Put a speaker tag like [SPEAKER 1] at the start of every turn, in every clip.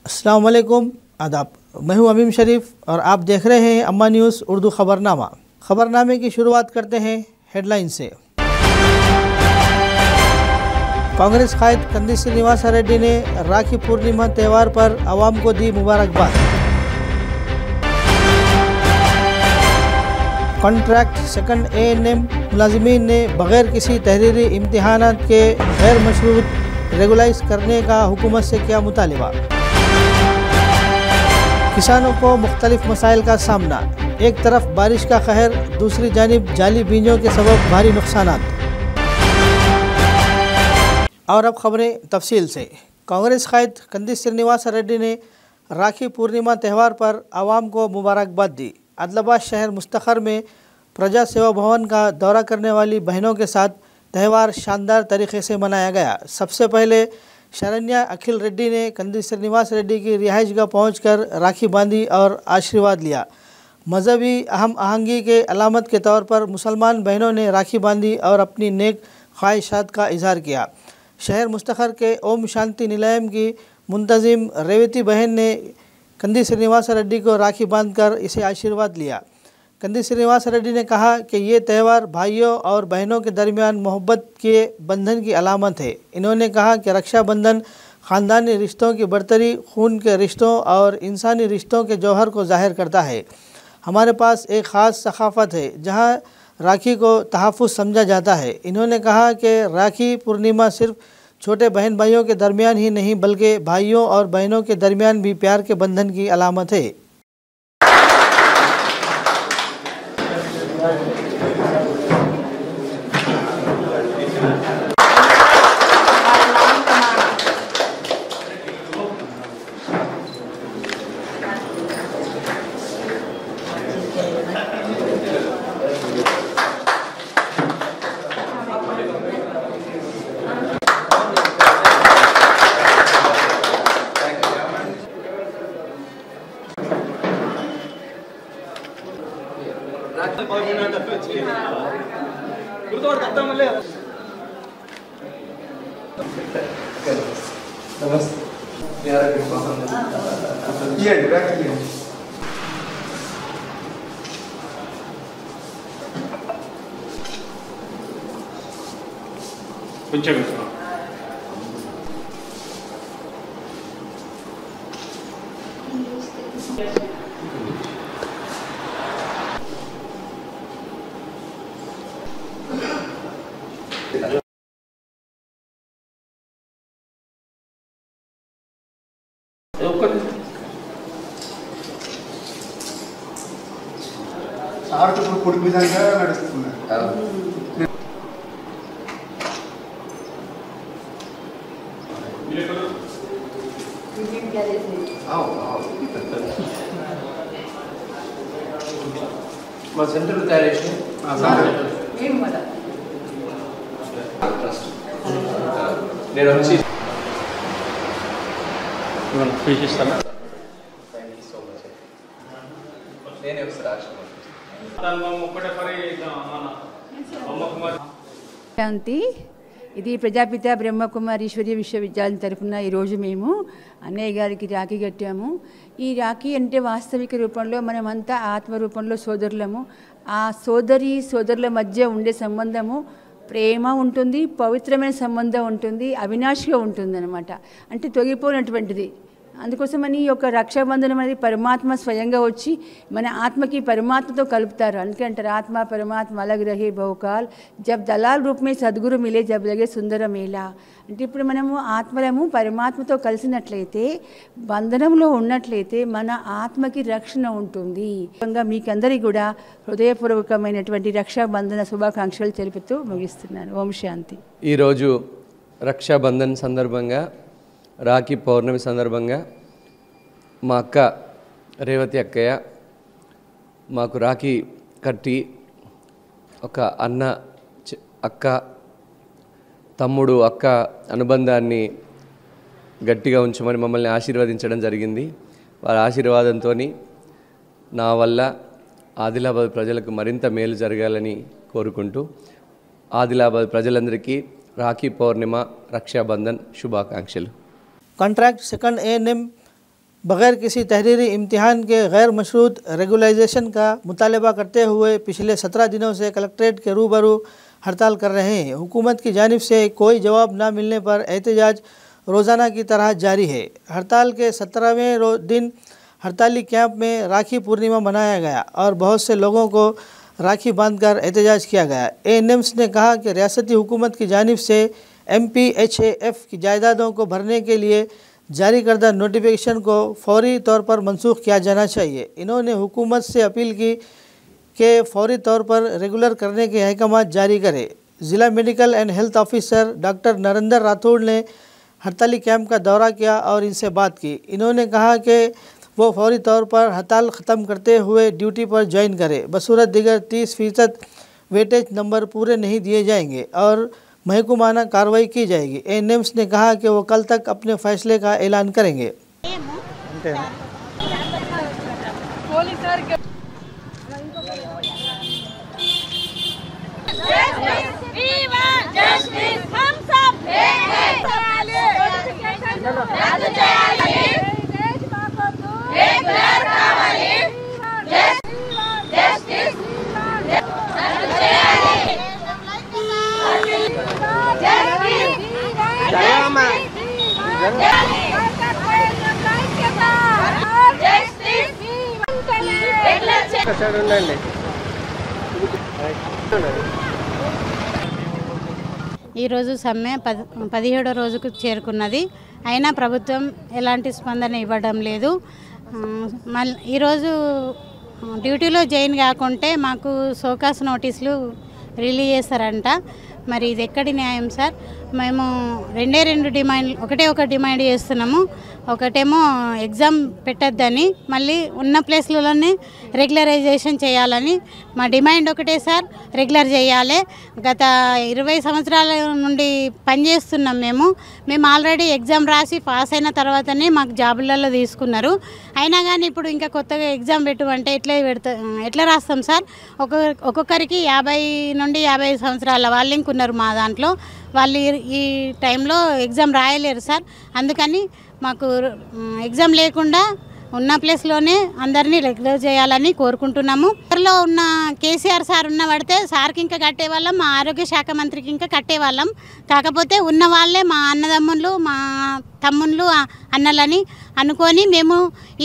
[SPEAKER 1] अस्सलाम वालेकुम, आदाब। मैं हूं अमीम शरीफ और आप देख रहे हैं अम्मा न्यूज़ उर्दू ख़बरनामा। ख़बरनामे की शुरुआत करते हैं हेडलाइन से। कांग्रेस कायद कंदी श्रीनिवास रेड्डी ने राखी पूर्णिमा त्यौहार पर आवाम को दी मुबारकबाद। कॉन्ट्रैक्ट सेकंड ANM मुलाजिमीन ने बग़ैर किसी तहरीरी इम्तिहानात के गैर मशरूत रेगुलाइज करने का हुकूमत से किया मुतालिबा। किसानों को मुख्तलिफ मसाइल का सामना, एक तरफ बारिश का कहर, दूसरी जानिब जाली बीजों के सबब भारी नुकसानात। और अब खबरें तफसील से। कांग्रेस कायद कंदी श्रीनिवास रेड्डी ने राखी पूर्णिमा त्यौहार पर आवाम को मुबारकबाद दी। आदिलाबाद शहर मुस्तखर में प्रजा सेवा भवन का दौरा करने वाली बहनों के साथ त्यौहार शानदार तरीके से मनाया गया। सबसे पहले शरण्या अखिल रेड्डी ने कंदी श्रीनिवास रेड्डी की रिहाइशगाह पहुंचकर राखी बांधी और आशीर्वाद लिया। मजहबी अहम आहंगी के अलामत के तौर पर मुसलमान बहनों ने राखी बांधी और अपनी नेक ख्वाहिशात का इजहार किया। शहर मुस्तखर के ओम शांति निलयम की मुंतजिम रेवती बहन ने कंदी श्रीनिवास रेड्डी को राखी बांधकर इसे आशीर्वाद लिया। कंदी श्रीनिवास रेड्डी ने कहा कि ये त्यौहार भाइयों और बहनों के दरमियान मोहब्बत के बंधन की अलामत है। इन्होंने कहा कि रक्षाबंधन ख़ानदानी रिश्तों की बरतरी, खून के रिश्तों और इंसानी रिश्तों के जौहर को ज़ाहिर करता है। हमारे पास एक ख़ास सक़ाफ़त है जहाँ राखी को तहफ़्फ़ुज़ समझा जाता है। इन्होंने कहा कि राखी पूर्णिमा सिर्फ़ छोटे बहन भाइयों के दरमियान ही नहीं बल्कि भाइयों और बहनों के दरमियान भी प्यार के बंधन की अलामत है।
[SPEAKER 2] పొడి విధంగా నడుస్తున్నారు.
[SPEAKER 3] మా సెంటర్ తయారు చేసి నేను వచ్చి నేనే వస్తాను.
[SPEAKER 4] శాంతి ఇది ప్రజాపిత బ్రహ్మకుమారీశ్వరి విశ్వవిద్యాలయం తరఫున ఈరోజు మేము అన్నయ్య గారికి రాఖీ కట్టాము. ఈ రాఖీ అంటే వాస్తవిక రూపంలో మనమంతా ఆత్మ రూపంలో సోదరులము. ఆ సోదరుల మధ్య ఉండే సంబంధము ప్రేమ ఉంటుంది, పవిత్రమైన సంబంధం ఉంటుంది, అవినాశిగా ఉంటుంది అన్నమాట. అంటే తొగిపోయినటువంటిది. అందుకోసమని ఈ యొక్క రక్షాబంధనం అనేది పరమాత్మ స్వయంగా వచ్చి మన ఆత్మకి పరమాత్మతో కలుపుతారు. అందుకే అంటారు ఆత్మ పరమాత్మ అలగ్ రహే బహుకాల్ జబ్ దలాల్ రూప్ మే సద్గురు మిలే జబ్ లగే సుందర మేళా. అంటే ఇప్పుడు మనము ఆత్మలము పరమాత్మతో కలిసినట్లయితే, బంధనంలో ఉన్నట్లయితే మన ఆత్మకి రక్షణ ఉంటుంది. మీకందరికీ కూడా హృదయపూర్వకమైనటువంటి రక్షాబంధన శుభాకాంక్షలు తెలుపుతూ ముగిస్తున్నాను. ఓం శాంతి.
[SPEAKER 3] ఈరోజు రక్షాబంధన్ సందర్భంగా, రాఖీ పౌర్ణమి సందర్భంగా మా అక్క రేవతి అక్కయ్య మాకు రాఖీ కట్టి ఒక అన్న అక్క తమ్ముడు అక్క అనుబంధాన్ని గట్టిగా ఉంచమని మమ్మల్ని ఆశీర్వదించడం జరిగింది. వారి ఆశీర్వాదంతో నా వల్ల ఆదిలాబాద్ ప్రజలకు మరింత మేలు జరగాలని కోరుకుంటూ ఆదిలాబాద్ ప్రజలందరికీ రాఖీ పౌర్ణిమ రక్షాబంధన్ శుభాకాంక్షలు।
[SPEAKER 1] कॉन्ट्रैक्ट सेकंड एएनएम बगैर किसी तहरीरी इम्तिहान के गैर मशरूत रेगुलाइजेशन का मुतालबा करते हुए पिछले 17 दिनों से कलेक्ट्रेट के रूबरू हड़ताल कर रहे हैं। हुकूमत की जानिब से कोई जवाब न मिलने पर एहतजाज रोज़ाना की तरह जारी है। हड़ताल के 17वें दिन हड़ताली कैंप में राखी पूर्णिमा मनाया गया और बहुत से लोगों को राखी बांधकर एहतजाज किया गया। एएनएम्स ने कहा कि रियासती हुकूमत की जानिब से MPHAF की जायदादों को भरने के लिए जारी करदा नोटिफिकेशन को फौरी तौर पर मनसूख किया जाना चाहिए। इन्होंने हुकूमत से अपील की कि फौरी तौर पर रेगुलर करने के अहकाम जारी करे। ज़िला medical and health officer doctor Narendra Rathore ने हड़ताली कैंप का दौरा किया और इनसे बात की। इन्होंने कहा कि वो फौरी तौर पर हड़ताल ख़त्म करते हुए ड्यूटी पर ज्वाइन करे, बसूरत दिगर 30% वेटेज नंबर पूरे नहीं दिए जाएंगे और महकूमाना कार्रवाई की जाएगी। एएनएम्स ने कहा कि वो कल तक अपने फैसले का ऐलान करेंगे।
[SPEAKER 5] ఈరోజు సమ్మె 17వ రోజుకు చేరుకున్నది. అయినా ప్రభుత్వం ఎలాంటి స్పందన ఇవ్వడం లేదు. ఈరోజు డ్యూటీలో జాయిన్ కాకుంటే మాకు సోకాస్ నోటీసులు రిలీజ్ చేస్తారంట. మరి ఇది ఎక్కడి న్యాయం సార్? మేము రెండు డిమాండ్ ఒక డిమాండ్ చేస్తున్నాము. ఒకటేమో ఎగ్జామ్ పెట్టద్దని, మళ్ళీ ఉన్న ప్లేస్లలోనే రెగ్యులరైజేషన్ చేయాలని మా డిమాండ్ ఒకటే సార్. రెగ్యులర్ చేయాలి. గత 20 సంవత్సరాల నుండి పనిచేస్తున్నాం మేము ఆల్రెడీ ఎగ్జామ్ రాసి పాస్ అయిన తర్వాతనే మాకు జాబులలో తీసుకున్నారు. అయినా కానీ ఇప్పుడు ఇంకా కొత్తగా ఎగ్జామ్ పెట్టమంటే ఎట్లా రాస్తాం సార్? ఒక్కొక్కరికి 50 నుండి 55 సంవత్సరాల వాళ్ళు ఇంకున్నారు మా దాంట్లో. వాళ్ళు ఈ టైంలో ఎగ్జామ్ రాయలేరు సార్. అందుకని మాకు ఎగ్జామ్ లేకుండా ఉన్న ప్లేస్లోనే అందరినీ రెగ్యులర్ చేయాలని కోరుకుంటున్నాము. ఊరిలో ఉన్న కేసీఆర్ సార్ ఉన్న పడితే సార్కి ఇంకా కట్టేవాళ్ళం, మా ఆరోగ్య శాఖ మంత్రికి ఇంకా కట్టేవాళ్ళం. కాకపోతే ఉన్న వాళ్ళే మా అన్నదమ్ముళ్ళు, మా తమ్ముళ్ళు, అన్నలని అనుకొని మేము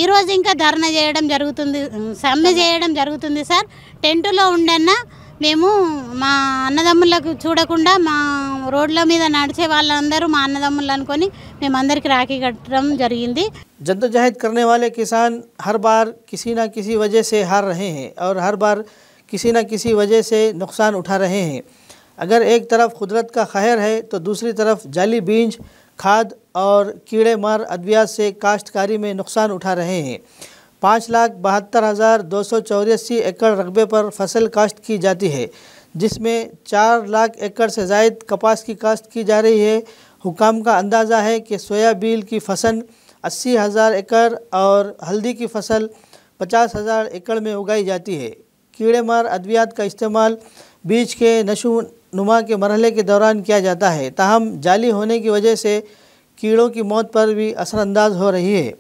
[SPEAKER 5] ఈరోజు ఇంకా ధర్నా చేయడం జరుగుతుంది, సమ్మె చేయడం జరుగుతుంది సార్. టెంటులో ఉండన్నా మేము మా అన్నదమ్ములకు చూడకుండా మా రోడ్ల మీద నడిచే వాళ్ళందరూ మా అన్నదమ్ములు అనుకొని మేమందరికీ రాఖీ కట్టడం జరిగింది।
[SPEAKER 1] जद्दोजहद करने वाले किसान हर बार किसी न किसी वजह से हार रहे हैं और हर बार किसी न किसी वजह से नुकसान उठा रहे हैं। अगर एक तरफ कुदरत का कहर है तो दूसरी तरफ जाली बीज, खाद और कीड़े मार अद्वियात से काश्तकारी में नुकसान उठा रहे हैं। 5,72,284 एकड़ रकबे पर फसल काश्त की जाती है, जिसमें 4 लाख एकड़ से ज़ायद कपास की काश्त की जा रही है। हुकाम का अंदाज़ा है कि सोयाबीन की फसल 80,000 एकड़ और हल्दी की फसल 50,000 एकड़ में उगाई जाती है। कीड़े मार अद्वियात का इस्तेमाल बीज के नशो नुमा के मरहले के दौरान किया जाता है, ताहम जाली होने की वजह से कीड़ों की मौत पर भी असरअंदाज हो रही है।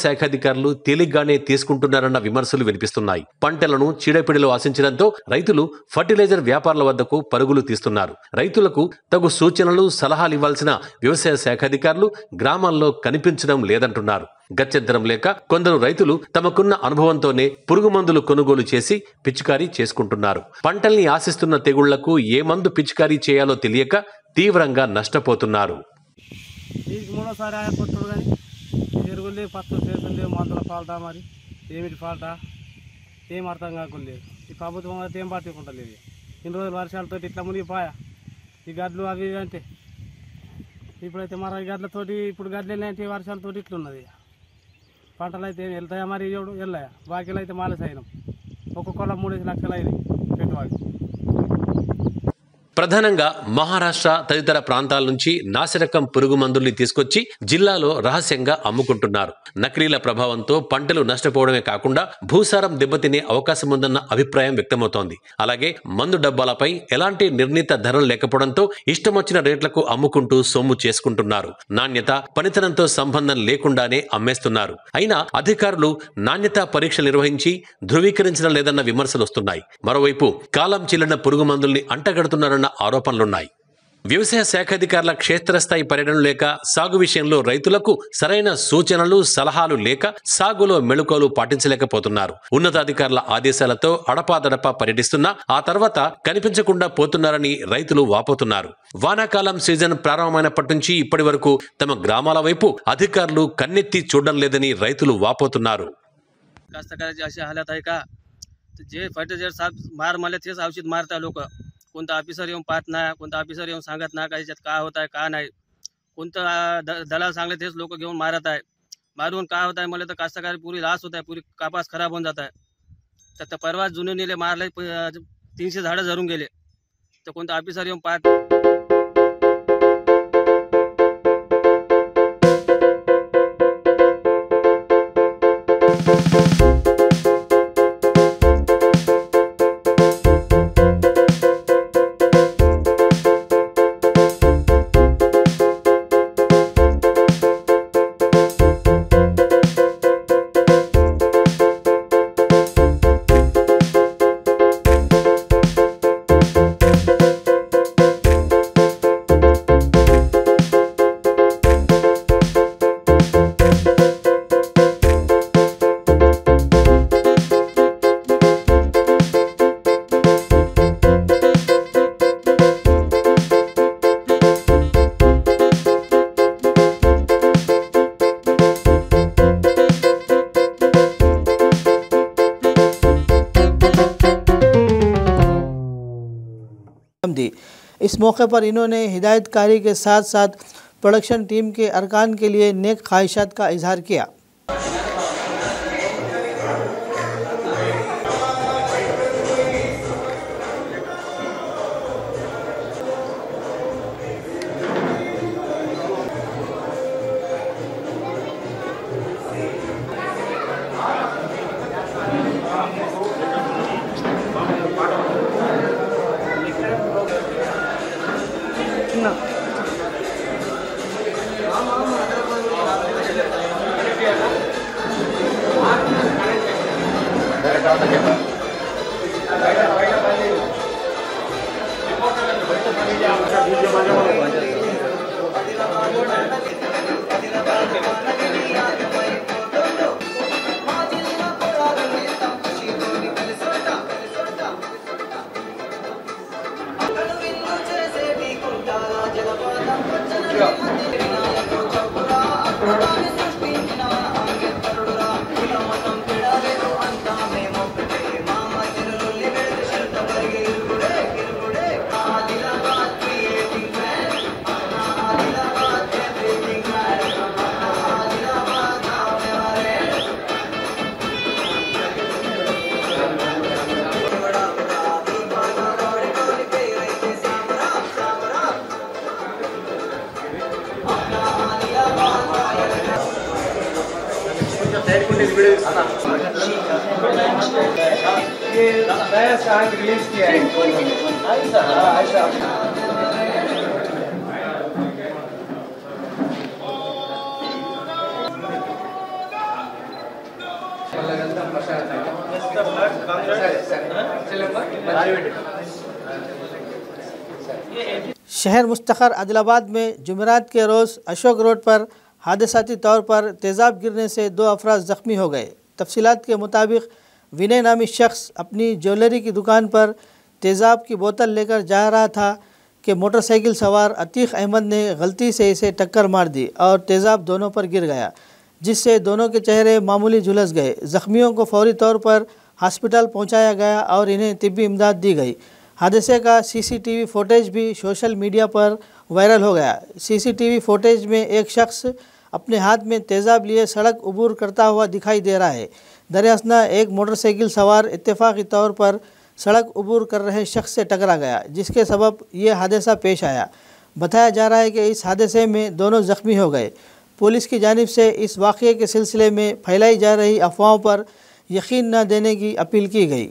[SPEAKER 6] శాఖ అధికారులు తేలిగ్గానే తీసుకుంటున్నారన్న విమర్శలు వినిపిస్తున్నాయి. పంటలను చీడపీడలు ఆశించడంతో రైతులు ఫర్టిలైజర్ వ్యాపారుల వద్దకు పరుగులు తీస్తున్నారు. రైతులకు తగు సూచనలు సలహాలు ఇవ్వాల్సిన వ్యవసాయ శాఖ అధికారులు గ్రామాల్లో కనిపించడం లేదంటున్నారు. గత్యంతరం లేక కొందరు రైతులు తమకున్న అనుభవంతోనే పురుగు మందులు కొనుగోలు చేసి పిచికారీ చేసుకుంటున్నారు. పంటల్ని ఆశిస్తున్న తెగుళ్లకు ఏ మందు పిచికారీ చేయాలో తెలియక తీవ్రంగా నష్టపోతున్నారు.
[SPEAKER 7] మూడోసారి ఆయన కొట్టుడు కానీ ఎరుగులు పత్తు చేతులు మందుల ఫాల్టా మరి ఏమిటి ఫాల్టా ఏం అర్థం కాకుండా ఈ ప్రభుత్వం అయితే ఏం పట్టుకుంటలేదు. ఇన్ని రోజులు వర్షాలతో ఇట్లా మునిగిపోయా ఈ గడ్లు అవి అంటే ఇప్పుడైతే మరి ఈ గడ్లతోటి ఇప్పుడు గడ్లు వెళ్ళినట్టు వర్షాలతోటి ఇట్లున్నది. పంటలు అయితే వెళ్తాయా మరి ఇవ్వడు వెళ్ళాయా బాకీలు అయితే మాలేసి అయినాం. ఒక్కొక్కళ్ళ 3 లక్షలు అయినాయి పెట్టుబడి.
[SPEAKER 6] ప్రధానంగా మహారాష్ట్ర తదితర ప్రాంతాల నుంచి నాసిరకం పురుగు మందుల్ని తీసుకొచ్చి జిల్లాలో రహస్యంగా అమ్ముకుంటున్నారు. నకిలీల ప్రభావంతో పంటలు నష్టపోవడమే కాకుండా భూసారం దెబ్బతినే అవకాశం ఉందన్న అభిప్రాయం వ్యక్తమవుతోంది. అలాగే మందు డబ్బాలపై ఎలాంటి నిర్ణీత ధరలు లేకపోవడంతో ఇష్టమొచ్చిన రేట్లకు అమ్ముకుంటూ సొమ్ము చేసుకుంటున్నారు. నాణ్యత పనితనంతో సంబంధం లేకుండానే అమ్మేస్తున్నారు. అయినా అధికారులు నాణ్యతా పరీక్షలు నిర్వహించి ధృవీకరించడం లేదన్న విమర్శలు వస్తున్నాయి. మరోవైపు కాలం చెల్లిన పురుగు మందుల్ని అంటగడుతున్నారన్న ఆరోపణలున్నాయి. వ్యవసాయ శాఖ అధికారుల క్షేత్రస్థాయి పర్యటన లేక సాగు విషయంలో రైతులకు సరైన సూచనలు సలహాలు లేక సాగులో మెళుకువలు పాటించలేకపోతున్నారు. ఉన్నతాధికారుల ఆదేశాలతో అడపాదడపా పర్యటిస్తున్నా ఆ తర్వాత కనిపించకుండా పోతున్నారని రైతులు వాపోతున్నారు. వానాకాలం సీజన్ ప్రారంభమైనప్పటి నుంచి ఇప్పటి వరకు తమ గ్రామాల వైపు అధికారులు కన్నెత్తి చూడడం లేదని రైతులు వాపోతున్నారు.
[SPEAKER 8] जे फर्टिलायझर साहेब मार मला तेच औषध मारता लोक. कोणता ऑफिसर येऊन पाहत नाही, कोणता ऑफिसर येऊन सांगत नाही का याच्यात काय होत आहे का नाही. कोणतं दलाल सांगले तेच लोक घेऊन मारत आहे. मारून काय होत आहे मला तर कास्तकारी पुरी लास होत आहे, पुरी कापास खराब होऊन जात आहे. तर परवा जुने नेले मारले 300 झाडं झरून गेले. तर कोणता ऑफिसर येऊन पाहत
[SPEAKER 1] दी। इस मौके पर इन्होंने हिदायतकारी के साथ साथ प्रोडक्शन टीम के अरकान के लिए नेक ख्वाहिशात का इजहार किया। शहर मुस्तखर आदिलाबाद में जुमेरात के रोज़ अशोक रोड पर हादसाती तौर पर तेज़ाब गिरने से 2 अफराद ज़ख्मी हो गए। तफसीलात के मुताबिक विनय नामी शख्स अपनी ज्वेलरी की दुकान पर तेज़ाब की बोतल लेकर जा रहा था कि मोटरसाइकिल सवार अतीक अहमद ने गलती से इसे टक्कर मार दी और तेज़ाब दोनों पर गिर गया, जिससे दोनों के चेहरे मामूली झुलस गए। ज़ख्मियों को फौरी तौर पर हॉस्पिटल पहुंचाया गया और इन्हें तिब्बी इमदाद दी गई। हादसे का सीसीटीवी फुटेज भी सोशल मीडिया पर वायरल हो गया। सीसीटीवी फुटेज में एक शख्स अपने हाथ में तेज़ाब लिए सड़क अबूर करता हुआ दिखाई दे रहा है। दरअसल एक मोटरसाइकिल सवार इत्तेफाकी तौर पर सड़क अबूर कर रहे शख्स से टकरा गया, जिसके सबब ये हादसा पेश आया। बताया जा रहा है कि इस हादसे में दोनों ज़ख्मी हो गए। पुलिस की जानिब से इस वाक़ये के सिलसिले में फैलाई जा रही अफवाहों पर यकीन न देने की अपील की गई।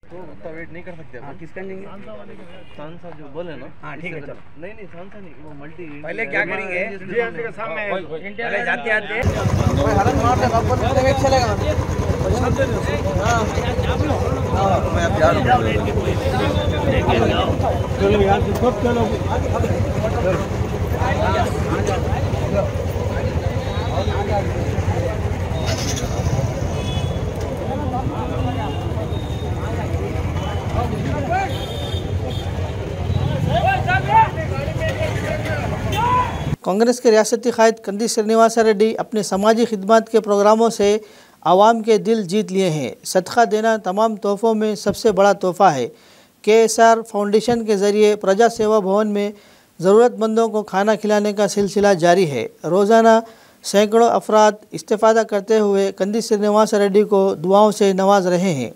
[SPEAKER 9] तो उतना वेट नहीं कर सकते। हाँ, किसका लेंगे? सांसा जो बोले ना। हाँ ठीक है चलो। नहीं नहीं सांसा नहीं, वो मल्टी। पहले क्या करेंगे? जी आंटी के सामने। पहले जाते आते। कोई हलन मार दे आप पर वेट चलेगा। हाँ मैं अब जा रहा हूँ। चलो यार सब चलो।
[SPEAKER 1] कांग्रेस के रियासती कायद कंदी श्रीनिवास रेड्डी अपने समाजी खिदमत के प्रोग्रामों से आवाम के दिल जीत लिए हैं। सदका देना तमाम तोहफ़ों में सबसे बड़ा तोहफ़ा है। KSR फाउंडेशन के ज़रिए प्रजा सेवा भवन में ज़रूरतमंदों को खाना खिलाने का सिलसिला जारी है। रोज़ाना सैकड़ों अफराद इस्तेफ़ादा करते हुए कंदी श्रीनिवास रेड्डी को दुआओं से नवाज रहे हैं।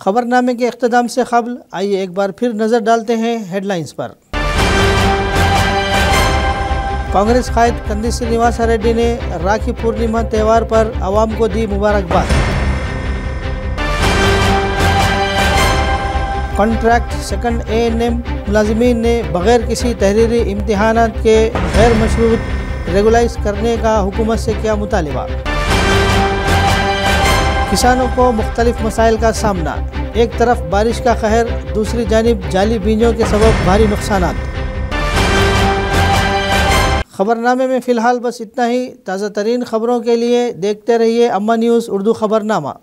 [SPEAKER 1] खबरनामे के इख्तिताम से क़ब्ल आइए एक बार फिर नज़र डालते हैं हेडलाइंस पर। कांग्रेस कायद कंदी श्रीनिवास रेड्डी ने राखी पूर्णिमा त्यौहार पर आवाम को दी मुबारकबाद। कॉन्ट्रैक्ट सेकंड ANM मुलाजिमीन ने बग़ैर किसी तहरीरी इम्तिहानात के गैर मशरूत रेगुलाइज करने का हुकूमत से किया मुतालिबा। किसानों को मुख्तलिफ मसाइल का सामना, एक तरफ बारिश का कहर, दूसरी जानिब जाली बीजों के सबब भारी नुकसानात। खबरनामे में फ़िलहाल बस इतना ही। ताज़ा तरीन खबरों के लिए देखते रहिए अम्मा न्यूज़ उर्दू खबरनामा।